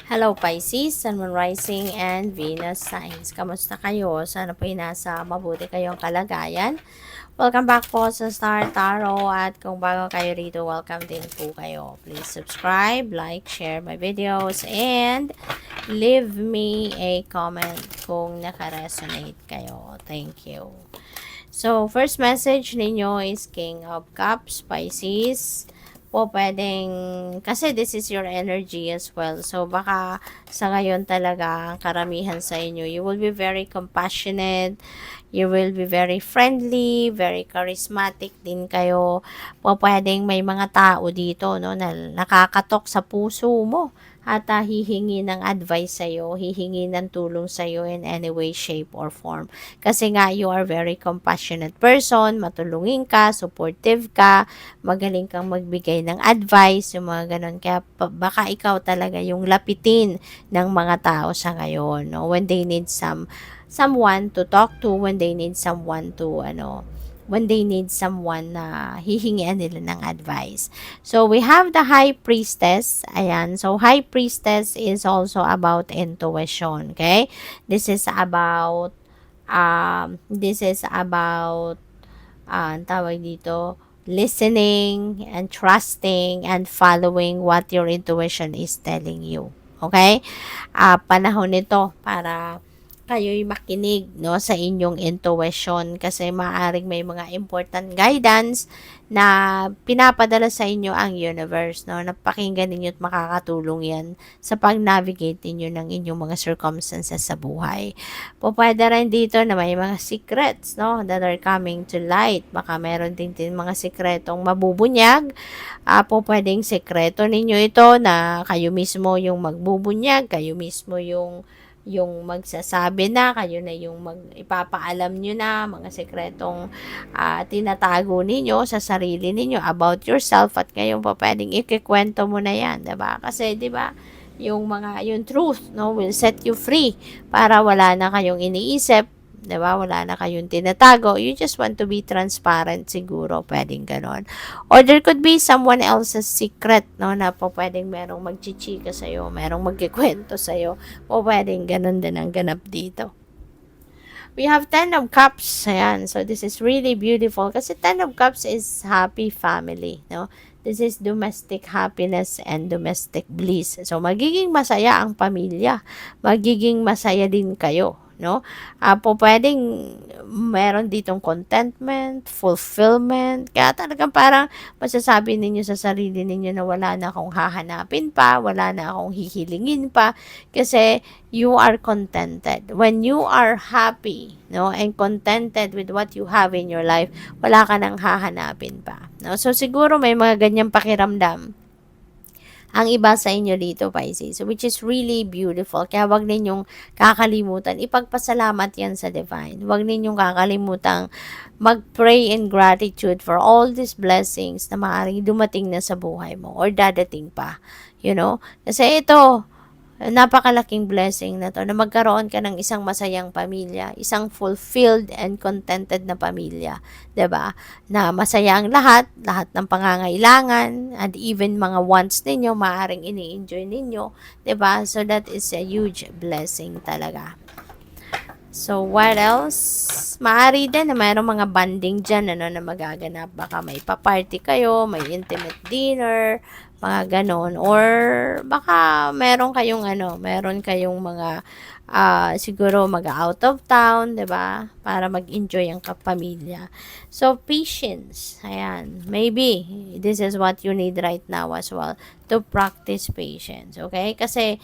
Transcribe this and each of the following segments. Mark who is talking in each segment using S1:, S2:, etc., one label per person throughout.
S1: Hello Pisces, Sun, Moon Rising, and Venus Signs. Kamusta kayo? Sana po nasa mabuti kayong kalagayan. Welcome back po sa Star Tarot at kung bago kayo rito, welcome din po kayo. Please subscribe, like, share my videos, and leave me a comment kung naka-resonate kayo. Thank you. So, first message ninyo is King of Cups, Pisces po pwedeng, kasi this is your energy as well. So, baka sa ngayon talaga, ang karamihan sa inyo, you will be very compassionate, you will be very friendly, very charismatic din kayo. Po pwedeng may mga tao dito, no, na nakakatok sa puso mo at hihingi ng advice sa'yo, hihingi ng tulong sa'yo in any way, shape, or form. Kasi nga, you are very compassionate person, matulungin ka, supportive ka, magaling kang magbigay ng advice, yung mga ganun. Kaya baka ikaw talaga yung lapitin ng mga tao sa ngayon, no? When they need someone to talk to, when they need someone to, when they need someone na hihingian nila ng advice. So, we have the High Priestess. Ayan. So, High Priestess is also about intuition. Okay? This is about, tawag dito, listening and trusting and following what your intuition is telling you. Okay? Panahon nito para kayo'y makinig, no, sa inyong intuition kasi maaring may mga important guidance na pinapadala sa inyo ang universe, no. Napakinggan ninyo at makakatulong yan sa pag-navigate ninyo ng inyong mga circumstances sa buhay. Pwede rin dito na may mga secrets, no, that are coming to light. Baka meron din mga sekretong mabubunyag. Pwedeng sekreto ninyo ito na kayo mismo yung magbubunyag, kayo mismo yung magsasabi na, kayo na yung ipapaalam nyo na mga sekretong tinatago ninyo sa sarili ninyo about yourself at ngayon pa pwedeng ikikwento mo na yan, diba? Kasi diba, yung truth, no, will set you free para wala na kayong iniisip, diba? Wala na kayong tinatago. You just want to be transparent siguro. Pwedeng ganon. Or there could be someone else's secret, no? Na po pwedeng merong magchichika sa'yo, merong magkikwento sa'yo. O pwedeng ganon din ang ganap dito. We have 10 of Cups. Ayan. So, this is really beautiful. Kasi 10 of Cups is happy family, no? This is domestic happiness and domestic bliss. So, magiging masaya ang pamilya. Magiging masaya din kayo, no? Pwedeng meron ditong contentment, fulfillment, kaya talagang parang masasabi ninyo sa sarili ninyo na wala na akong hahanapin pa, wala na akong hihilingin pa, kasi you are contented. When you are happy, no, and contented with what you have in your life, wala ka nang hahanapin pa, no? So siguro may mga ganyang pakiramdam ang iba sa inyo dito, Pisces, which is really beautiful. Kaya wag ninyong kakalimutan, ipagpasalamat yan sa divine. Wag ninyong kakalimutan mag-pray in gratitude for all these blessings na maaaring dumating na sa buhay mo or dadating pa. You know? Kasi ito, napakalaking blessing na to na magkaroon ka ng isang masayang pamilya, isang fulfilled and contented na pamilya, 'di ba? Na masaya ang lahat ng pangangailangan and even mga wants ninyo maaring ini-enjoy ninyo, 'di ba? So that is a huge blessing talaga. So, what else? Maari din na mayroong mga banding dyan, na magaganap. Baka may pa-party kayo, may intimate dinner, mga ganon. Or, baka meron kayong mga, siguro mag-out of town, 'di ba? Para mag-enjoy ang kapamilya. So, patience. Ayan. Maybe, this is what you need right now as well, to practice patience. Okay? Kasi,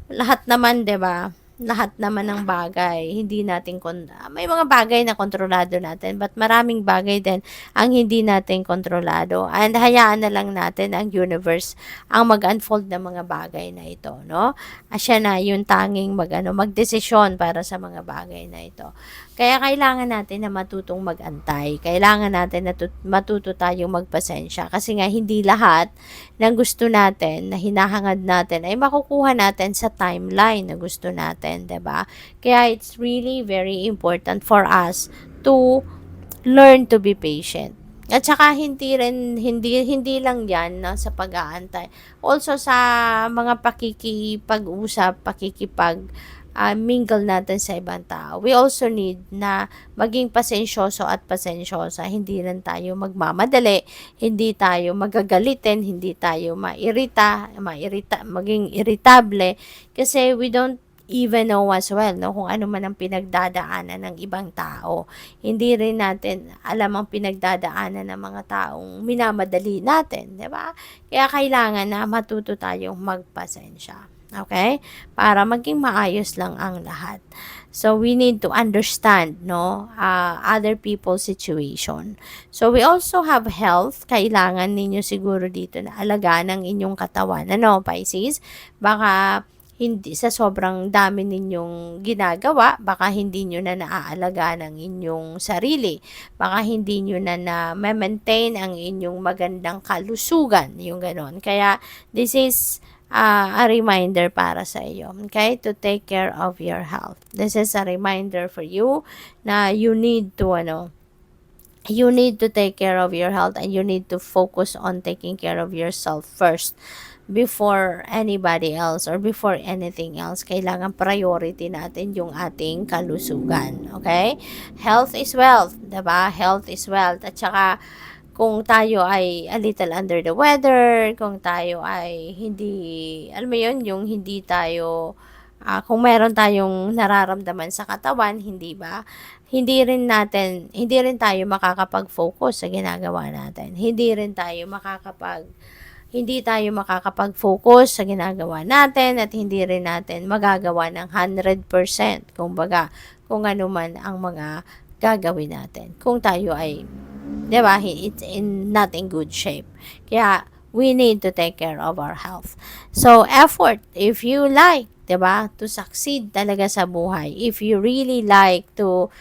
S1: lahat naman, 'di ba? Lahat naman ng bagay, hindi natin may mga bagay na kontrolado natin, but maraming bagay din ang hindi natin kontrolado. And hayaan na lang natin ang universe ang mag-unfold ng mga bagay na ito, no? Siya na yung tanging magdesisyon para sa mga bagay na ito. Kaya kailangan natin na matutong mag-antay. Kailangan natin na matuto tayong magpasensya. Kasi nga, hindi lahat ng gusto natin, na hinahangad natin, ay makukuha natin sa timeline na gusto natin, 'di ba? Kaya it's really very important for us to learn to be patient. At saka hindi lang 'yan na sa pag-aantay. Also sa mga pakikipag-usap, mingle natin sa ibang tao. We also need na maging pasensyoso at pasensyosa. Hindi lang tayo magmamadali, hindi tayo magagalitin, hindi tayo maging irritable kasi we don't even know as well, no, kung ano man ang pinagdadaanan ng ibang tao. Hindi rin natin alam ang pinagdadaanan ng mga taong minamadali natin, 'di ba? Kaya kailangan na matuto tayong magpasensya. Okay? Para maging maayos lang ang lahat. So we need to understand, no, other people's situation. So we also have health. Kailangan ninyo siguro dito na alagaan ang inyong katawan. Ano, Pisces? Baka hindi sa sobrang dami ninyong ginagawa, baka hindi nyo na naaalagaan ang inyong sarili. Baka hindi nyo na na-maintain ang inyong magandang kalusugan, yung ganon. Kaya, this is a reminder para sa iyo, okay, to take care of your health. This is a reminder for you na you need to take care of your health, and you need to focus on taking care of yourself first before anybody else or before anything else. Kailangan priority natin yung ating kalusugan. Okay? Health is wealth. Diba? Health is wealth. At saka, kung tayo ay a little under the weather, kung tayo ay hindi, alam mo yun, yung hindi tayo, kung meron tayong nararamdaman sa katawan, hindi ba? Hindi rin tayo makakapag-focus sa ginagawa natin. Hindi tayo makakapag-focus sa ginagawa natin at hindi rin natin magagawa ng 100%. Kumbaga, kung ano man ang mga gagawin natin. Kung tayo ay, di ba, it's not in good shape. Kaya, we need to take care of our health. So, effort, if you like, di ba, to succeed talaga sa buhay, if you really like to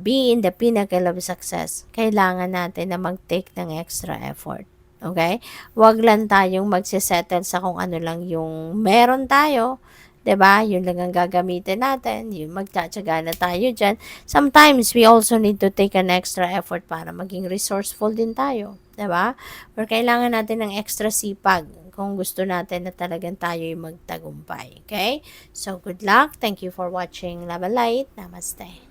S1: be in the pinnacle of success, kailangan natin na mag-take ng extra effort. Okay? Huwag lang tayong magsisettle sa kung ano lang yung meron tayo. 'Di ba? Yun lang ang gagamitin natin. Yung magtsatsaga na tayo dyan. Sometimes, we also need to take an extra effort para maging resourceful din tayo. 'Di ba? Or kailangan natin ng extra sipag kung gusto natin na talagang tayo yung magtagumpay. Okay? So, good luck. Thank you for watching Love and Light. Namaste.